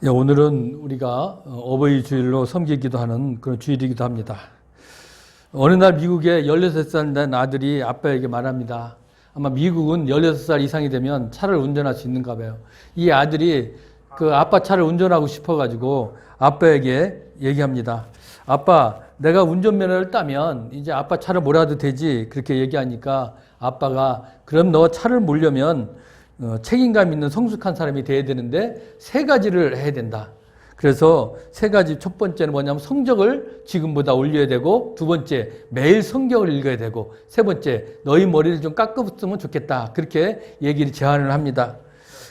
예, 오늘은 우리가 어버이 주일로 섬기기도 하는 그런 주일이기도 합니다. 어느 날 미국에 16살 된 아들이 아빠에게 말합니다. 아마 미국은 16살 이상이 되면 차를 운전할 수 있는가 봐요. 이 아들이 그 아빠 차를 운전하고 싶어가지고 아빠에게 얘기합니다. 아빠, 내가 운전면허를 따면 이제 아빠 차를 몰아도 되지? 그렇게 얘기하니까 아빠가 그럼 너 차를 몰려면 책임감 있는 성숙한 사람이 돼야 되는데 세 가지를 해야 된다. 그래서 세 가지, 첫 번째는 뭐냐면 성적을 지금보다 올려야 되고, 두 번째 매일 성경을 읽어야 되고, 세 번째 너희 머리를 좀 깎아붙으면 좋겠다. 그렇게 얘기를 제안을 합니다.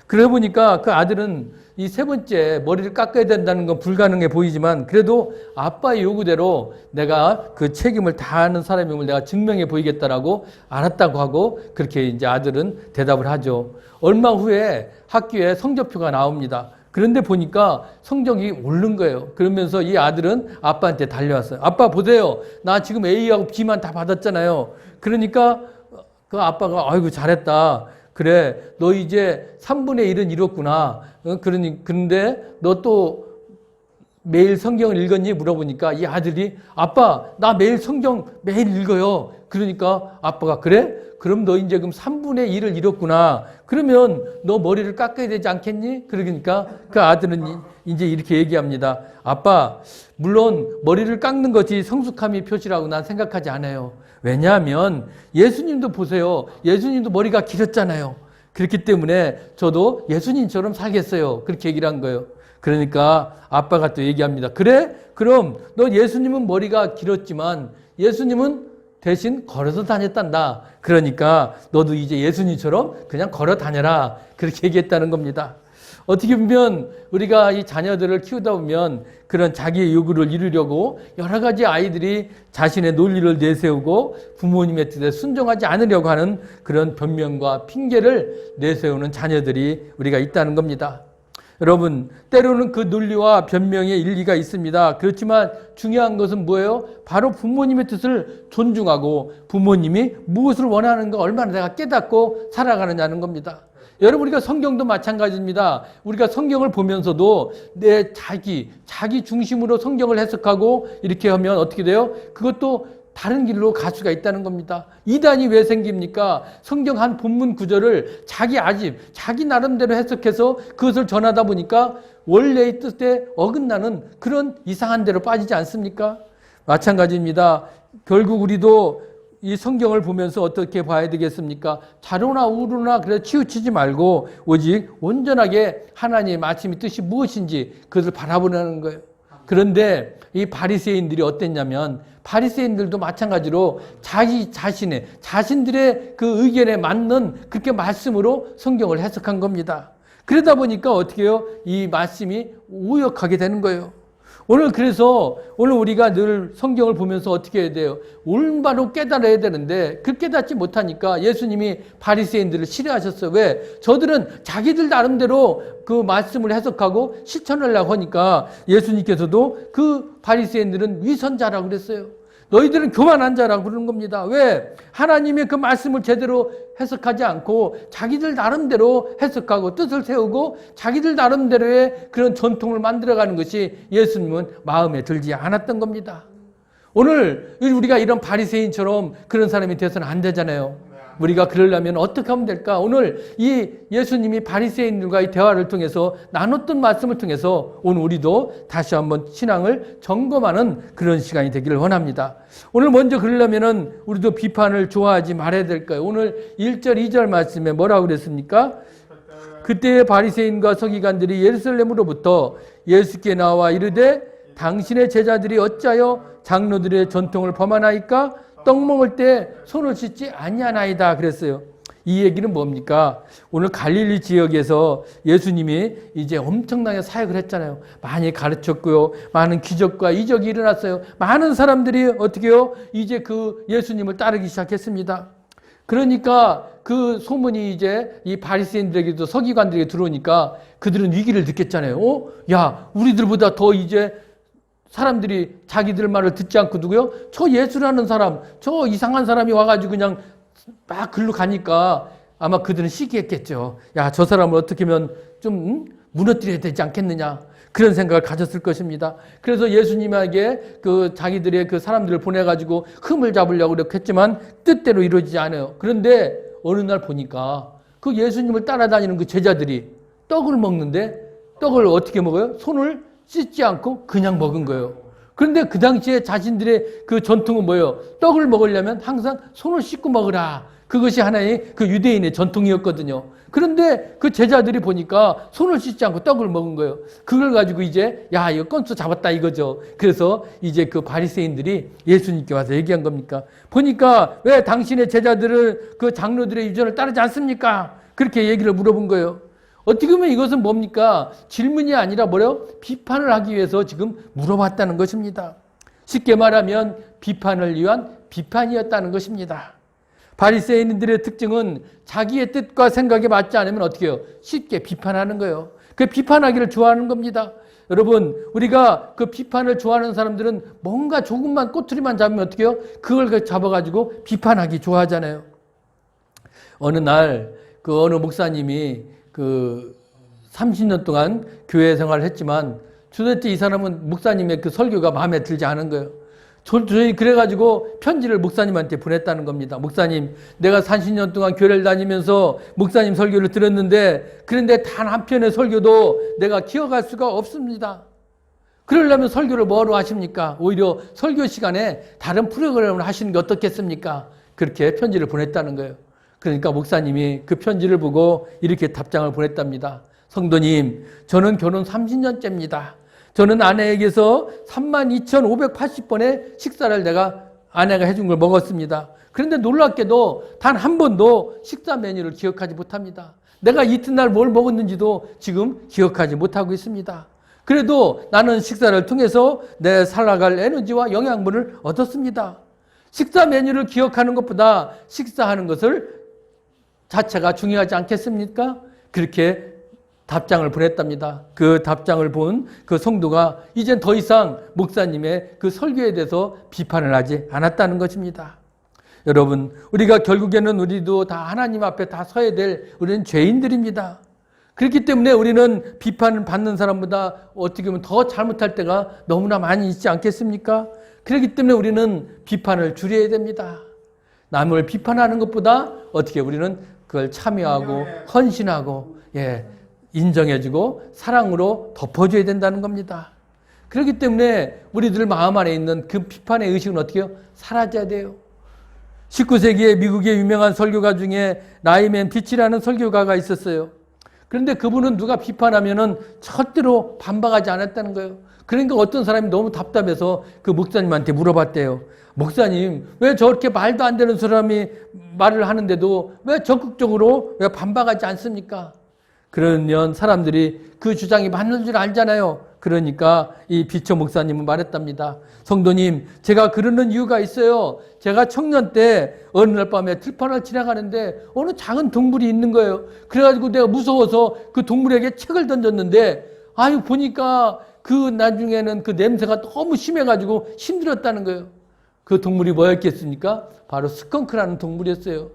그러다 보니까 그 아들은 이 세 번째 머리를 깎아야 된다는 건 불가능해 보이지만 그래도 아빠의 요구대로 내가 그 책임을 다하는 사람임을 내가 증명해 보이겠다라고 알았다고 하고 그렇게 이제 아들은 대답을 하죠. 얼마 후에 학교에 성적표가 나옵니다. 그런데 보니까 성적이 오른 거예요. 그러면서 이 아들은 아빠한테 달려왔어요. 아빠 보세요. 나 지금 A하고 B만 다 받았잖아요. 그러니까 그 아빠가 아이고 잘했다. 그래, 너 이제 3분의 1은 이뤘구나. 그런데 너 또 매일 성경을 읽었니? 물어보니까 이 아들이 아빠, 나 매일 성경 매일 읽어요. 그러니까 아빠가 그래? 그럼 너 이제 그럼 3분의 1을 이뤘구나. 그러면 너 머리를 깎아야 되지 않겠니? 그러니까 그 아들은 이제 이렇게 얘기합니다. 아빠, 물론 머리를 깎는 것이 성숙함의 표시라고 난 생각하지 않아요. 왜냐하면 예수님도 보세요. 예수님도 머리가 길었잖아요. 그렇기 때문에 저도 예수님처럼 살겠어요. 그렇게 얘기를 한 거예요. 그러니까 아빠가 또 얘기합니다. 그래? 그럼 너 예수님은 머리가 길었지만 예수님은 대신 걸어서 다녔단다. 그러니까 너도 이제 예수님처럼 그냥 걸어 다녀라. 그렇게 얘기했다는 겁니다. 어떻게 보면 우리가 이 자녀들을 키우다 보면 그런 자기의 요구를 이루려고 여러 가지 아이들이 자신의 논리를 내세우고 부모님의 뜻에 순종하지 않으려고 하는 그런 변명과 핑계를 내세우는 자녀들이 우리가 있다는 겁니다. 여러분, 때로는 그 논리와 변명에 일리가 있습니다. 그렇지만 중요한 것은 뭐예요? 바로 부모님의 뜻을 존중하고 부모님이 무엇을 원하는가 얼마나 내가 깨닫고 살아가느냐는 겁니다. 여러분, 우리가 성경도 마찬가지입니다. 우리가 성경을 보면서도 내 자기 중심으로 성경을 해석하고 이렇게 하면 어떻게 돼요? 그것도 다른 길로 갈 수가 있다는 겁니다. 이단이 왜 생깁니까? 성경 한 본문 구절을 자기 나름대로 해석해서 그것을 전하다 보니까 원래의 뜻에 어긋나는 그런 이상한 데로 빠지지 않습니까? 마찬가지입니다. 결국 우리도 이 성경을 보면서 어떻게 봐야 되겠습니까? 좌로나 우로나 그래 치우치지 말고 오직 온전하게 하나님의 말씀의 뜻이 무엇인지 그것을 바라보는 거예요. 그런데 이 바리새인들이 어땠냐면 바리새인들도 마찬가지로 자신들의 그 의견에 맞는 그렇게 말씀으로 성경을 해석한 겁니다. 그러다 보니까 어떻게 해요? 이 말씀이 오역하게 되는 거예요. 그래서 오늘 우리가 늘 성경을 보면서 어떻게 해야 돼요? 올바로 깨달아야 되는데 그 깨닫지 못하니까 예수님이 바리새인들을 싫어하셨어요. 왜? 저들은 자기들 나름대로 그 말씀을 해석하고 실천하려고 하니까 예수님께서도 그 바리새인들은 위선자라고 그랬어요. 너희들은 교만한 자라고 그러는 겁니다. 왜? 하나님의 그 말씀을 제대로 해석하지 않고 자기들 나름대로 해석하고 뜻을 세우고 자기들 나름대로의 그런 전통을 만들어가는 것이 예수님은 마음에 들지 않았던 겁니다. 오늘 우리가 이런 바리새인처럼 그런 사람이 돼서는 안 되잖아요. 우리가 그러려면 어떻게 하면 될까? 오늘 이 예수님이 바리새인들과의 대화를 통해서 나눴던 말씀을 통해서 오늘 우리도 다시 한번 신앙을 점검하는 그런 시간이 되기를 원합니다. 오늘 먼저 그러려면은 우리도 비판을 좋아하지 말아야 될까요? 오늘 1절, 2절 말씀에 뭐라고 그랬습니까? 그때 바리새인과 서기관들이 예루살렘으로부터 예수께 나와 이르되 당신의 제자들이 어찌하여 장로들의 전통을 범하나이까? 떡 먹을 때 손을 씻지 아니하나이다 그랬어요. 이 얘기는 뭡니까? 오늘 갈릴리 지역에서 예수님이 이제 엄청나게 사역을 했잖아요. 많이 가르쳤고요. 많은 기적과 이적이 일어났어요. 많은 사람들이 어떻게 해요? 이제 그 예수님을 따르기 시작했습니다. 그러니까 그 소문이 이제 이 바리새인들에게도 서기관들에게 들어오니까 그들은 위기를 느꼈잖아요. 야, 우리들보다 더 이제 사람들이 자기들 말을 듣지 않고 누구요? 저 예수라는 사람, 저 이상한 사람이 와가지고 그냥 막 글로 가니까 아마 그들은 시기했겠죠. 야, 저 사람을 어떻게 하면 좀 무너뜨려야 되지 않겠느냐. 그런 생각을 가졌을 것입니다. 그래서 예수님에게 그 자기들의 그 사람들을 보내가지고 흠을 잡으려고 그랬지만 뜻대로 이루어지지 않아요. 그런데 어느 날 보니까 그 예수님을 따라다니는 그 제자들이 떡을 먹는데 떡을 어떻게 먹어요? 손을 씻지 않고 그냥 먹은 거예요. 그런데 그 당시에 자신들의 그 전통은 뭐예요? 떡을 먹으려면 항상 손을 씻고 먹으라. 그것이 하나의 그 유대인의 전통이었거든요. 그런데 그 제자들이 보니까 손을 씻지 않고 떡을 먹은 거예요. 그걸 가지고 이제 야 이거 건수 잡았다 이거죠. 그래서 이제 그 바리새인들이 예수님께 와서 얘기한 겁니까? 보니까 왜 당신의 제자들은 그 장로들의 유전을 따르지 않습니까? 그렇게 얘기를 물어본 거예요. 어떻게 보면 이것은 뭡니까? 질문이 아니라 뭐래요? 비판을 하기 위해서 지금 물어봤다는 것입니다. 쉽게 말하면 비판을 위한 비판이었다는 것입니다. 바리새인들의 특징은 자기의 뜻과 생각에 맞지 않으면 어떻게 해요? 쉽게 비판하는 거예요. 그 비판하기를 좋아하는 겁니다. 여러분, 우리가 그 비판을 좋아하는 사람들은 뭔가 조금만 꼬투리만 잡으면 어떻게 해요? 그걸 잡아가지고 비판하기 좋아하잖아요. 어느 날 그 어느 목사님이 그 30년 동안 교회 생활을 했지만 도대체 이 사람은 목사님의 그 설교가 마음에 들지 않은 거예요. 저희 그래가지고 편지를 목사님한테 보냈다는 겁니다. 목사님, 내가 30년 동안 교회를 다니면서 목사님 설교를 들었는데 그런데 단 한 편의 설교도 내가 기억할 수가 없습니다. 그러려면 설교를 뭐로 하십니까? 오히려 설교 시간에 다른 프로그램을 하시는 게 어떻겠습니까? 그렇게 편지를 보냈다는 거예요. 그러니까 목사님이 그 편지를 보고 이렇게 답장을 보냈답니다. 성도님, 저는 결혼 30년째입니다. 저는 아내에게서 32,580번의 식사를 내가 아내가 해준 걸 먹었습니다. 그런데 놀랍게도 단 한 번도 식사 메뉴를 기억하지 못합니다. 내가 이튿날 뭘 먹었는지도 지금 기억하지 못하고 있습니다. 그래도 나는 식사를 통해서 내 살아갈 에너지와 영양분을 얻었습니다. 식사 메뉴를 기억하는 것보다 식사하는 것을 자체가 중요하지 않겠습니까? 그렇게 답장을 보냈답니다. 그 답장을 본 그 성도가 이젠 더 이상 목사님의 그 설교에 대해서 비판을 하지 않았다는 것입니다. 여러분, 우리가 결국에는 우리도 다 하나님 앞에 다 서야 될 우리는 죄인들입니다. 그렇기 때문에 우리는 비판을 받는 사람보다 어떻게 보면 더 잘못할 때가 너무나 많이 있지 않겠습니까? 그렇기 때문에 우리는 비판을 줄여야 됩니다. 남을 비판하는 것보다 어떻게 우리는 그걸 참여하고 헌신하고 인정해주고 사랑으로 덮어줘야 된다는 겁니다. 그렇기 때문에 우리들 마음 안에 있는 그 비판의 의식은 어떻게 해요? 사라져야 돼요. 19세기에 미국의 유명한 설교가 중에 라이맨 피치라는 설교가가 있었어요. 그런데 그분은 누가 비판하면은 절대로 반박하지 않았다는 거예요. 그러니까 어떤 사람이 너무 답답해서 그 목사님한테 물어봤대요. 목사님, 왜 저렇게 말도 안 되는 사람이 말을 하는데도 왜 적극적으로 왜 반박하지 않습니까? 그러면 사람들이 그 주장이 맞는 줄 알잖아요. 그러니까 이 비처 목사님은 말했답니다. 성도님, 제가 그러는 이유가 있어요. 제가 청년 때 어느 날 밤에 들판을 지나가는데 어느 작은 동물이 있는 거예요. 그래가지고 내가 무서워서 그 동물에게 책을 던졌는데 보니까 그 나중에는 그 냄새가 너무 심해가지고 힘들었다는 거예요. 그 동물이 뭐였겠습니까? 바로 스컹크라는 동물이었어요.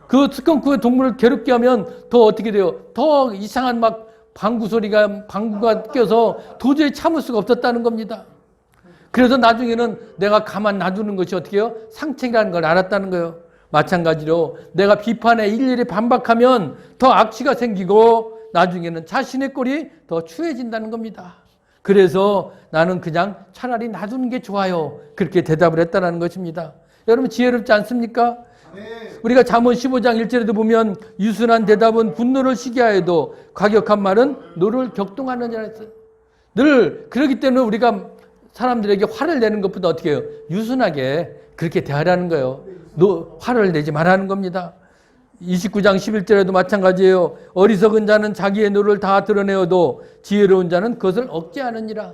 그 스컹크의 동물을 괴롭게 하면 더 어떻게 돼요? 더 이상한 막 방구가 껴서 도저히 참을 수가 없었다는 겁니다. 그래서 나중에는 내가 가만 놔두는 것이 어떻게 해요? 상책이라는 걸 알았다는 거예요. 마찬가지로 내가 비판에 일일이 반박하면 더 악취가 생기고 나중에는 자신의 꼴이 더 추해진다는 겁니다. 그래서 나는 그냥 차라리 놔두는 게 좋아요. 그렇게 대답을 했다는 것입니다. 여러분 지혜롭지 않습니까? 우리가 잠언 15장 1절에도 보면 유순한 대답은 분노를 시게 하여도 과격한 말은 노를 격동하느니라 했어요. 늘 그렇기 때문에 우리가 사람들에게 화를 내는 것보다 어떻게 해요? 유순하게 그렇게 대하라는 거예요. 화를 내지 말라는 겁니다. 29장 11절에도 마찬가지예요. 어리석은 자는 자기의 노를 다 드러내어도 지혜로운 자는 그것을 억제하느니라.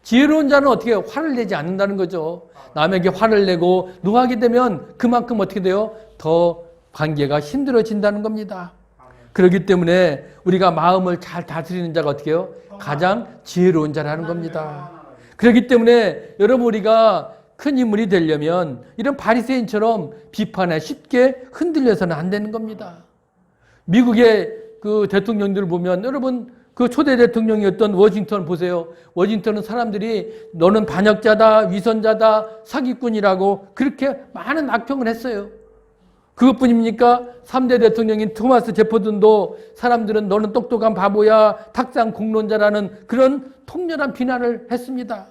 지혜로운 자는 어떻게 해요? 화를 내지 않는다는 거죠. 남에게 화를 내고 노하게 되면 그만큼 어떻게 돼요? 더 관계가 힘들어진다는 겁니다. 그렇기 때문에 우리가 마음을 잘 다스리는 자가 어떻게 해요? 가장 지혜로운 자라는 겁니다. 그렇기 때문에 여러분 우리가 큰 인물이 되려면 이런 바리새인처럼 비판에 쉽게 흔들려서는 안 되는 겁니다. 미국의 그 대통령들을 보면 여러분 그 초대 대통령이었던 워싱턴 보세요. 워싱턴은 사람들이 너는 반역자다, 위선자다, 사기꾼이라고 그렇게 많은 악평을 했어요. 그것뿐입니까? 3대 대통령인 토마스 제퍼슨도 사람들은 너는 똑똑한 바보야, 탁상 공론자라는 그런 통렬한 비난을 했습니다.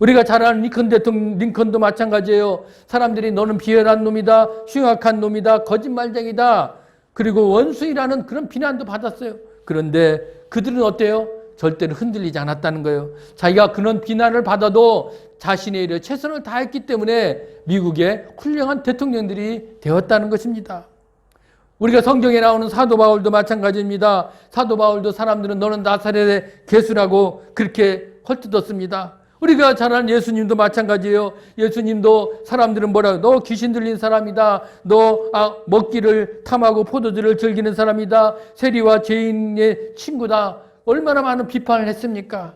우리가 잘 아는 링컨도 마찬가지예요. 사람들이 너는 비열한 놈이다, 흉악한 놈이다, 거짓말쟁이다, 그리고 원수이라는 그런 비난도 받았어요. 그런데 그들은 어때요? 절대로 흔들리지 않았다는 거예요. 자기가 그런 비난을 받아도 자신의 일에 최선을 다했기 때문에 미국의 훌륭한 대통령들이 되었다는 것입니다. 우리가 성경에 나오는 사도 바울도 마찬가지입니다. 사도 바울도 사람들은 너는 나사렛의 개수라고 그렇게 헐뜯었습니다. 우리가 잘 아는 예수님도 마찬가지예요. 예수님도 사람들은 뭐라고, 너 귀신 들린 사람이다, 너 먹기를 탐하고 포도주를 즐기는 사람이다, 세리와 죄인의 친구다, 얼마나 많은 비판을 했습니까?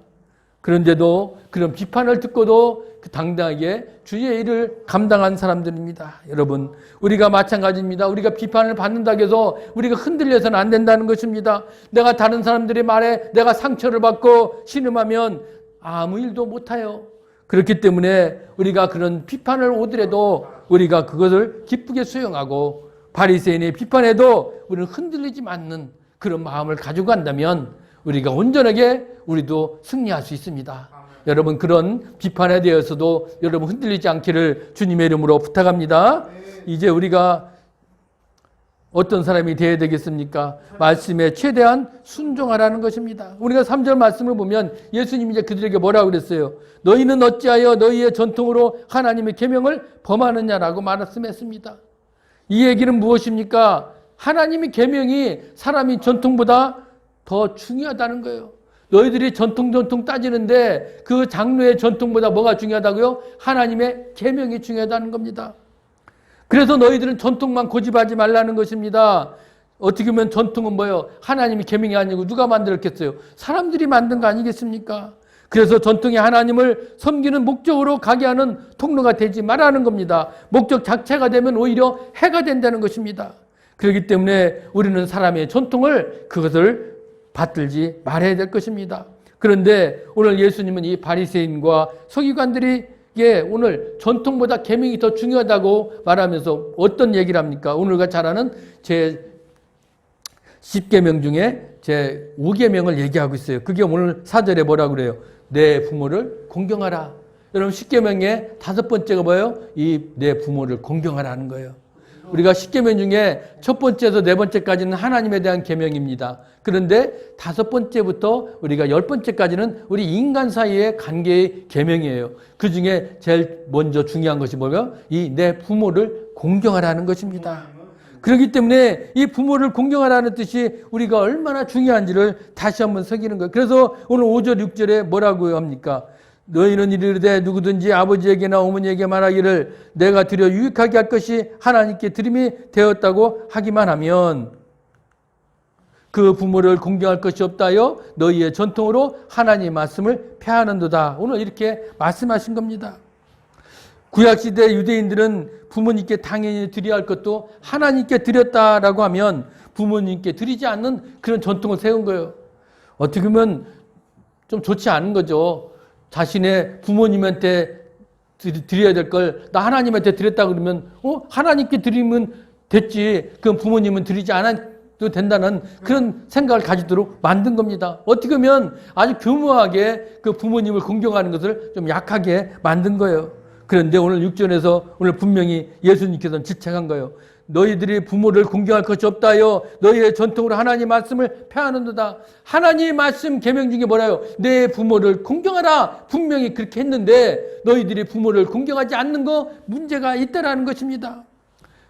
그런데도 그런 비판을 듣고도 당당하게 주의 일을 감당한 사람들입니다. 여러분, 우리가 마찬가지입니다. 우리가 비판을 받는다고 해서 우리가 흔들려서는 안 된다는 것입니다. 내가 다른 사람들의 말에 내가 상처를 받고 신음하면 아무 일도 못해요. 그렇기 때문에 우리가 그런 비판을 오더라도 우리가 그것을 기쁘게 수용하고 바리새인의 비판에도 우리는 흔들리지 않는 그런 마음을 가지고 간다면 우리가 온전하게 우리도 승리할 수 있습니다. 여러분, 그런 비판에 대해서도 여러분 흔들리지 않기를 주님의 이름으로 부탁합니다. 이제 우리가 어떤 사람이 되어야 되겠습니까? 말씀에 최대한 순종하라는 것입니다. 우리가 3절 말씀을 보면 예수님이 이제 그들에게 뭐라고 그랬어요? 너희는 어찌하여 너희의 전통으로 하나님의 계명을 범하느냐라고 말씀했습니다. 이 얘기는 무엇입니까? 하나님의 계명이 사람이 전통보다 더 중요하다는 거예요. 너희들이 전통 따지는데 그 장로의 전통보다 뭐가 중요하다고요? 하나님의 계명이 중요하다는 겁니다. 그래서 너희들은 전통만 고집하지 말라는 것입니다. 어떻게 보면 전통은 뭐예요? 하나님의 계명이 아니고 누가 만들었겠어요? 사람들이 만든 거 아니겠습니까? 그래서 전통이 하나님을 섬기는 목적으로 가게 하는 통로가 되지 말라는 겁니다. 목적 자체가 되면 오히려 해가 된다는 것입니다. 그렇기 때문에 우리는 사람의 전통을 그것을 받들지 말아야 될 것입니다. 그런데 오늘 예수님은 이 바리새인과 서기관들이 오늘 전통보다 계명이 더 중요하다고 말하면서 어떤 얘기를 합니까? 오늘과 잘 아는 제 10계명 중에 제 5계명을 얘기하고 있어요. 그게 오늘 4절에 뭐라고 그래요? 내 부모를 공경하라. 여러분, 10계명의 5번째가 뭐예요? 이 내 부모를 공경하라는 거예요. 우리가 10계명 중에 첫 번째에서 네 번째까지는 하나님에 대한 계명입니다. 그런데 5번째부터 우리가 10번째까지는 우리 인간 사이의 관계의 계명이에요. 그 중에 제일 먼저 중요한 것이 뭐예요? 이 내 부모를 공경하라는 것입니다. 그렇기 때문에 이 부모를 공경하라는 뜻이 우리가 얼마나 중요한지를 다시 한번 새기는 거예요. 그래서 오늘 5절, 6절에 뭐라고 합니까? 너희는 이르되 누구든지 아버지에게나 어머니에게 말하기를 내가 드려 유익하게 할 것이 하나님께 드림이 되었다고 하기만 하면 그 부모를 공경할 것이 없다여 너희의 전통으로 하나님의 말씀을 폐하는도다. 오늘 이렇게 말씀하신 겁니다. 구약시대 유대인들은 부모님께 당연히 드려야 할 것도 하나님께 드렸다라고 하면 부모님께 드리지 않는 그런 전통을 세운 거예요. 어떻게 보면 좀 좋지 않은 거죠. 자신의 부모님한테 드려야 될 걸 나 하나님한테 드렸다 그러면 하나님께 드리면 됐지. 그럼 부모님은 드리지 않아도 된다는 그런 생각을 가지도록 만든 겁니다. 어떻게 보면 아주 교묘하게 그 부모님을 공경하는 것을 좀 약하게 만든 거예요. 그런데 오늘 6절에서 오늘 분명히 예수님께서는 지적한 거예요. 너희들이 부모를 공경할 것이 없다여 너희의 전통으로 하나님 말씀을 폐하는도다. 하나님의 말씀 계명 중에 뭐라요? 내 부모를 공경하라. 분명히 그렇게 했는데 너희들이 부모를 공경하지 않는 거 문제가 있다라는 것입니다.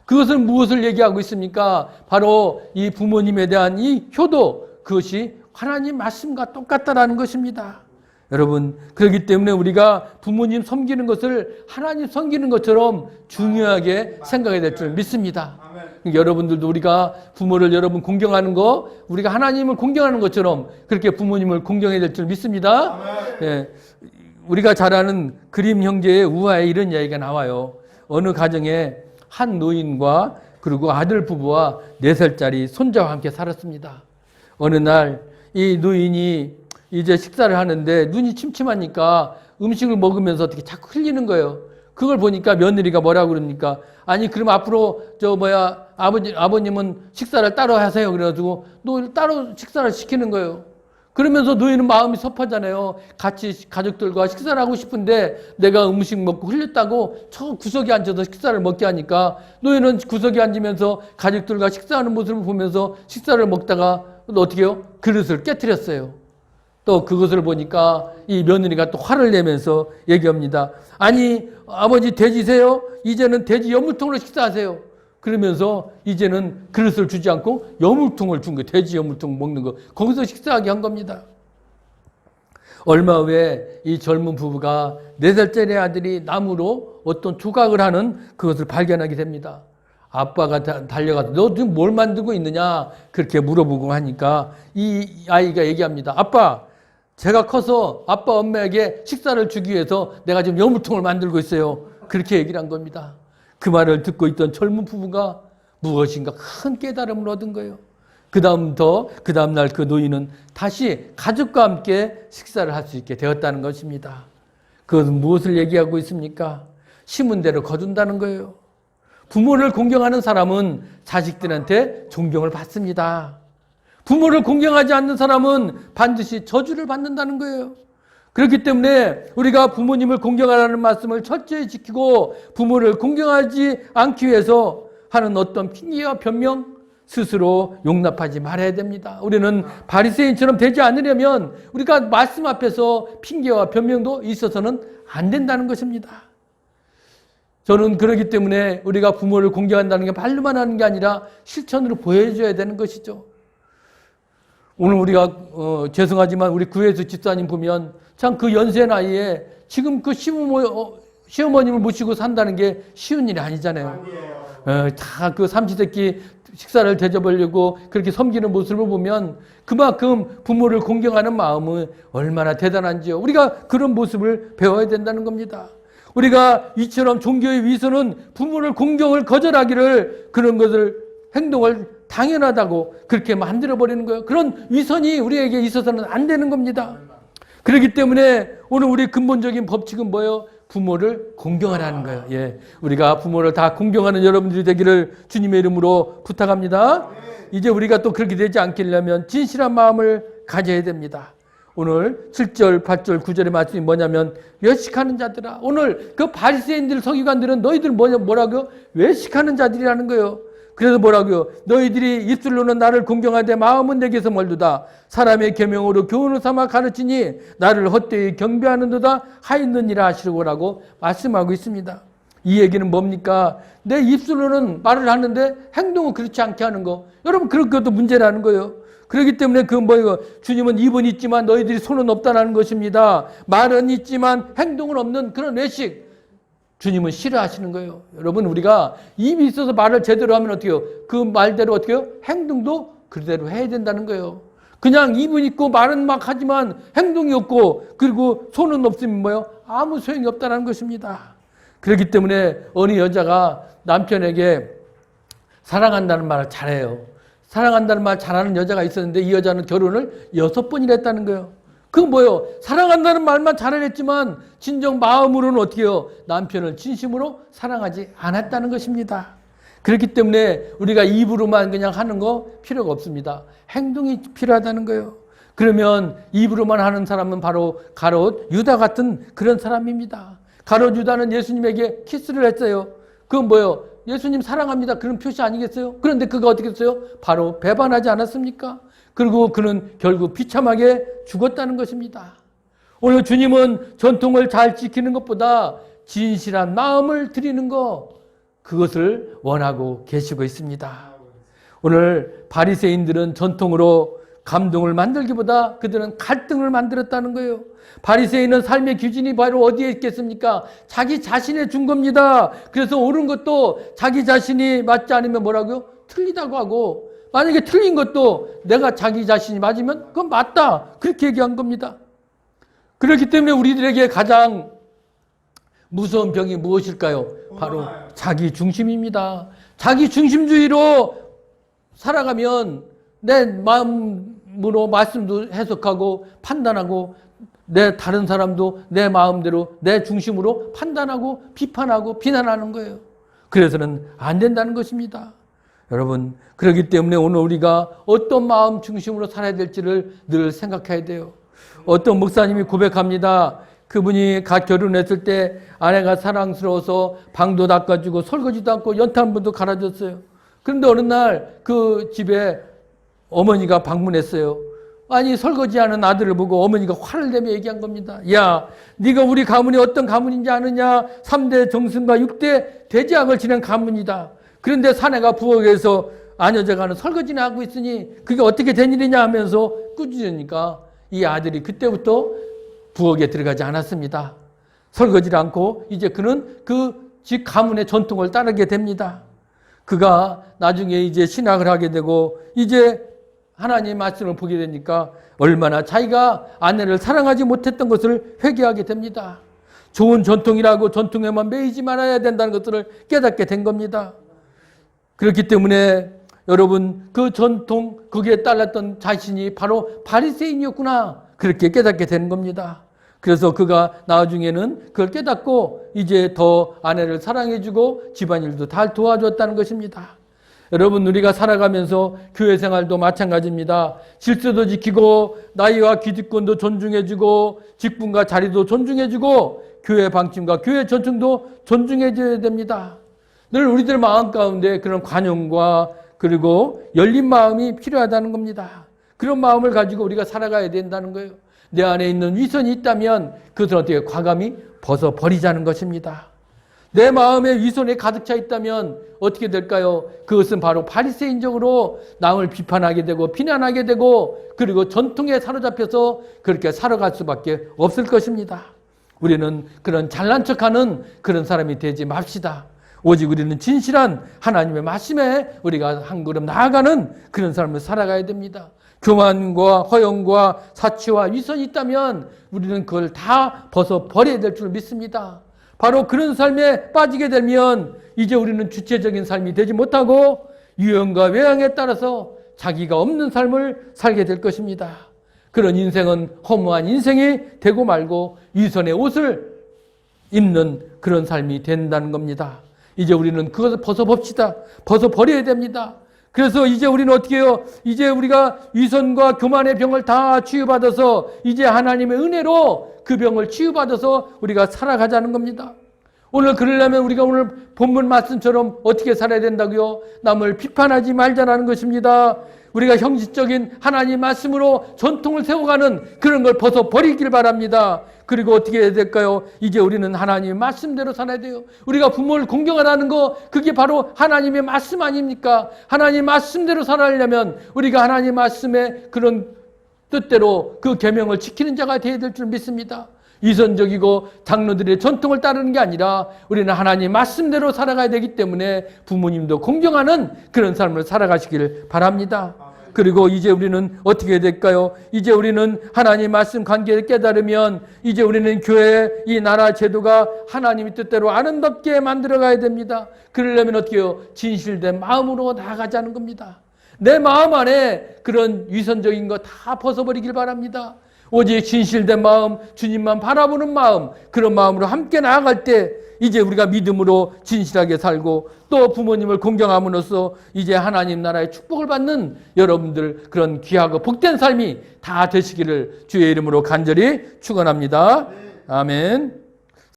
그것은 무엇을 얘기하고 있습니까? 바로 이 부모님에 대한 이 효도, 그것이 하나님 말씀과 똑같다라는 것입니다. 여러분, 그렇기 때문에 우리가 부모님 섬기는 것을 하나님 섬기는 것처럼 중요하게 생각해야 될 줄 믿습니다. 여러분들도 우리가 부모를 여러분 공경하는 거, 우리가 하나님을 공경하는 것처럼 그렇게 부모님을 공경해야 될 줄 믿습니다. 예, 우리가 잘 아는 그림 형제의 우화에 이런 이야기가 나와요. 어느 가정에 한 노인과 그리고 아들 부부와 4살짜리 손자와 함께 살았습니다. 어느 날 이 노인이 이제 식사를 하는데 눈이 침침하니까 음식을 먹으면서 어떻게 자꾸 흘리는 거예요. 그걸 보니까 며느리가 뭐라고 그럽니까? 아니, 그럼 앞으로 아버님은 식사를 따로 하세요. 그래가지고 너 따로 식사를 시키는 거예요. 그러면서 노인은 마음이 섭하잖아요. 같이 가족들과 식사를 하고 싶은데 내가 음식 먹고 흘렸다고 저 구석에 앉아서 식사를 먹게 하니까 노인은 구석에 앉으면서 가족들과 식사하는 모습을 보면서 식사를 먹다가 또 어떻게 해요? 그릇을 깨트렸어요. 또 그것을 보니까 이 며느리가 또 화를 내면서 얘기합니다. 아니, 아버지 돼지세요? 이제는 돼지 여물통으로 식사하세요. 그러면서 이제는 그릇을 주지 않고 여물통을 준 거예요. 돼지 여물통 먹는 거. 거기서 식사하게 한 겁니다. 얼마 후에 이 젊은 부부가 4살짜리 아들이 나무로 어떤 조각을 하는 그것을 발견하게 됩니다. 아빠가 달려가서 너 지금 뭘 만들고 있느냐 그렇게 물어보고 하니까 이 아이가 얘기합니다. 아빠, 제가 커서 아빠 엄마에게 식사를 주기 위해서 내가 지금 여물통을 만들고 있어요. 그렇게 얘기를 한 겁니다. 그 말을 듣고 있던 젊은 부부가 무엇인가 큰 깨달음을 얻은 거예요. 그 다음 날 그 노인은 다시 가족과 함께 식사를 할 수 있게 되었다는 것입니다. 그것은 무엇을 얘기하고 있습니까? 심은 대로 거둔다는 거예요. 부모를 공경하는 사람은 자식들한테 존경을 받습니다. 부모를 공경하지 않는 사람은 반드시 저주를 받는다는 거예요. 그렇기 때문에 우리가 부모님을 공경하라는 말씀을 철저히 지키고 부모를 공경하지 않기 위해서 하는 어떤 핑계와 변명 스스로 용납하지 말아야 됩니다. 우리는 바리새인처럼 되지 않으려면 우리가 말씀 앞에서 핑계와 변명도 있어서는 안 된다는 것입니다. 저는 그렇기 때문에 우리가 부모를 공경한다는 게 말로만 하는 게 아니라 실천으로 보여줘야 되는 것이죠. 오늘 우리가 죄송하지만 우리 구혜수 집사님 보면 참 그 연세 나이에 지금 그 시어머님을 모시고 산다는 게 쉬운 일이 아니잖아요. 다 그 삼시세끼 식사를 대접하려고 그렇게 섬기는 모습을 보면 그만큼 부모를 공경하는 마음은 얼마나 대단한지요. 우리가 그런 모습을 배워야 된다는 겁니다. 우리가 이처럼 종교의 위선은 부모를 공경을 거절하기를 그런 것을 행동을 당연하다고 그렇게 만들어버리는 거예요. 그런 위선이 우리에게 있어서는 안 되는 겁니다. 그렇기 때문에 오늘 우리 근본적인 법칙은 뭐예요? 부모를 공경하라는 거예요. 예, 우리가 부모를 다 공경하는 여러분들이 되기를 주님의 이름으로 부탁합니다. 이제 우리가 또 그렇게 되지 않겠려면 진실한 마음을 가져야 됩니다. 오늘 7절, 8절, 9절의 말씀이 뭐냐면 외식하는 자들아. 오늘 그 바리새인들 서기관들은 너희들 뭐라고요? 외식하는 자들이라는 거예요. 그래서 뭐라고요? 너희들이 입술로는 나를 공경하되 마음은 내게서 멀도다. 사람의 계명으로 교훈을 삼아 가르치니 나를 헛되이 경배하는도다 하였느니라 하시라고 말씀하고 있습니다. 이 얘기는 뭡니까? 내 입술로는 말을 하는데 행동은 그렇지 않게 하는 거. 여러분 그런 것도 문제라는 거예요. 그렇기 때문에 주님은 입은 있지만 너희들이 손은 없다는 것입니다. 말은 있지만 행동은 없는 그런 외식. 주님은 싫어하시는 거예요. 여러분 우리가 입이 있어서 말을 제대로 하면 어떻게 해요? 그 말대로 어떻게 해요? 행동도 그대로 해야 된다는 거예요. 그냥 입은 있고 말은 막 하지만 행동이 없고 그리고 손은 없으면 뭐예요? 아무 소용이 없다는 것입니다. 그렇기 때문에 어느 여자가 남편에게 사랑한다는 말을 잘해요. 사랑한다는 말 잘하는 여자가 있었는데 이 여자는 결혼을 6번이나 했다는 거예요. 그건 뭐예요? 사랑한다는 말만 잘했지만 진정 마음으로는 어떻게 해요? 남편을 진심으로 사랑하지 않았다는 것입니다. 그렇기 때문에 우리가 입으로만 그냥 하는 거 필요가 없습니다. 행동이 필요하다는 거예요. 그러면 입으로만 하는 사람은 바로 가롯 유다 같은 그런 사람입니다. 가롯 유다는 예수님에게 키스를 했어요. 그건 뭐예요? 예수님 사랑합니다. 그런 표시 아니겠어요? 그런데 그가 어떻게 했어요? 바로 배반하지 않았습니까? 그리고 그는 결국 비참하게 죽었다는 것입니다. 오늘 주님은 전통을 잘 지키는 것보다 진실한 마음을 드리는 것, 그것을 원하고 계시고 있습니다. 오늘 바리새인들은 전통으로 감동을 만들기보다 그들은 갈등을 만들었다는 거예요. 바리새인은 삶의 기준이 바로 어디에 있겠습니까? 자기 자신에 준 겁니다. 그래서 옳은 것도 자기 자신이 맞지 않으면 뭐라고요? 틀리다고 하고, 만약에 틀린 것도 내가 자기 자신이 맞으면 그건 맞다. 그렇게 얘기한 겁니다. 그렇기 때문에 우리들에게 가장 무서운 병이 무엇일까요? 바로 자기 중심입니다. 자기 중심주의로 살아가면 내 마음은 마음으로 말씀도 해석하고 판단하고 내 다른 사람도 내 마음대로 내 중심으로 판단하고 비판하고 비난하는 거예요. 그래서는 안 된다는 것입니다. 여러분, 그렇기 때문에 오늘 우리가 어떤 마음 중심으로 살아야 될지를 늘 생각해야 돼요. 어떤 목사님이 고백합니다. 그분이 갓 결혼했을 때 아내가 사랑스러워서 방도 닦아주고 설거지도 않고 연탄불도 갈아줬어요. 그런데 어느 날 그 집에 어머니가 방문했어요. 아니, 설거지하는 아들을 보고 어머니가 화를 내며 얘기한 겁니다. 야, 네가 우리 가문이 어떤 가문인지 아느냐? 3대 정승과 6대 대제학을 지낸 가문이다. 그런데 사내가 부엌에서 아녀져가는 설거지나 하고 있으니 그게 어떻게 된 일이냐 하면서 꾸짖으니까 이 아들이 그때부터 부엌에 들어가지 않았습니다. 설거지를 않고 이제 그는 그 집 가문의 전통을 따르게 됩니다. 그가 나중에 이제 신학을 하게 되고 이제 하나님의 말씀을 보게 되니까 얼마나 자기가 아내를 사랑하지 못했던 것을 회개하게 됩니다. 좋은 전통이라고 전통에만 매이지 말아야 된다는 것들을 깨닫게 된 겁니다. 그렇기 때문에 여러분, 그 전통, 거기에 따랐던 자신이 바로 바리새인이었구나, 그렇게 깨닫게 되는 겁니다. 그래서 그가 나중에는 그걸 깨닫고 이제 더 아내를 사랑해주고 집안일도 다 도와줬다는 것입니다. 여러분, 우리가 살아가면서 교회 생활도 마찬가지입니다. 질서도 지키고 나이와 기득권도 존중해주고 직분과 자리도 존중해주고 교회 방침과 교회 전통도 존중해줘야 됩니다. 늘 우리들 마음 가운데 그런 관용과 그리고 열린 마음이 필요하다는 겁니다. 그런 마음을 가지고 우리가 살아가야 된다는 거예요. 내 안에 있는 위선이 있다면 그것을 어떻게 과감히 벗어버리자는 것입니다. 내 마음에 위선이 가득 차 있다면 어떻게 될까요? 그것은 바로 바리새인적으로 남을 비판하게 되고 비난하게 되고 그리고 전통에 사로잡혀서 그렇게 살아갈 수밖에 없을 것입니다. 우리는 그런 잘난 척하는 그런 사람이 되지 맙시다. 오직 우리는 진실한 하나님의 말씀에 우리가 한 걸음 나아가는 그런 삶을 살아가야 됩니다. 교만과 허영과 사치와 위선이 있다면 우리는 그걸 다 벗어버려야 될 줄 믿습니다. 바로 그런 삶에 빠지게 되면 이제 우리는 주체적인 삶이 되지 못하고 유형과 외형에 따라서 자기가 없는 삶을 살게 될 것입니다. 그런 인생은 허무한 인생이 되고 말고 위선의 옷을 입는 그런 삶이 된다는 겁니다. 이제 우리는 그것을 벗어봅시다. 벗어버려야 됩니다. 그래서 이제 우리는 어떻게 해요? 이제 우리가 위선과 교만의 병을 다 치유받아서 이제 하나님의 은혜로 그 병을 치유받아서 우리가 살아가자는 겁니다. 오늘 그러려면 우리가 오늘 본문 말씀처럼 어떻게 살아야 된다고요? 남을 비판하지 말자라는 것입니다. 우리가 형식적인 하나님 말씀으로 전통을 세워가는 그런 걸 벗어버리길 바랍니다. 그리고 어떻게 해야 될까요? 이제 우리는 하나님의 말씀대로 살아야 돼요. 우리가 부모를 공경하라는 거, 그게 바로 하나님의 말씀 아닙니까? 하나님 말씀대로 살아가려면 우리가 하나님 말씀의 그런 뜻대로 그 계명을 지키는 자가 되어야 될 줄 믿습니다. 위선적이고 장로들의 전통을 따르는 게 아니라 우리는 하나님 말씀대로 살아가야 되기 때문에 부모님도 공경하는 그런 삶을 살아가시길 바랍니다. 그리고 이제 우리는 어떻게 해야 될까요? 이제 우리는 하나님 말씀 관계를 깨달으면 이제 우리는 교회, 이 나라 제도가 하나님의 뜻대로 아름답게 만들어가야 됩니다. 그러려면 어떻게 해요? 진실된 마음으로 나아가자는 겁니다. 내 마음 안에 그런 위선적인 거 다 벗어버리길 바랍니다. 오직 진실된 마음, 주님만 바라보는 마음, 그런 마음으로 함께 나아갈 때 이제 우리가 믿음으로 진실하게 살고 또 부모님을 공경함으로써 이제 하나님 나라의 축복을 받는 여러분들 그런 귀하고 복된 삶이 다 되시기를 주의 이름으로 간절히 축원합니다. 아멘.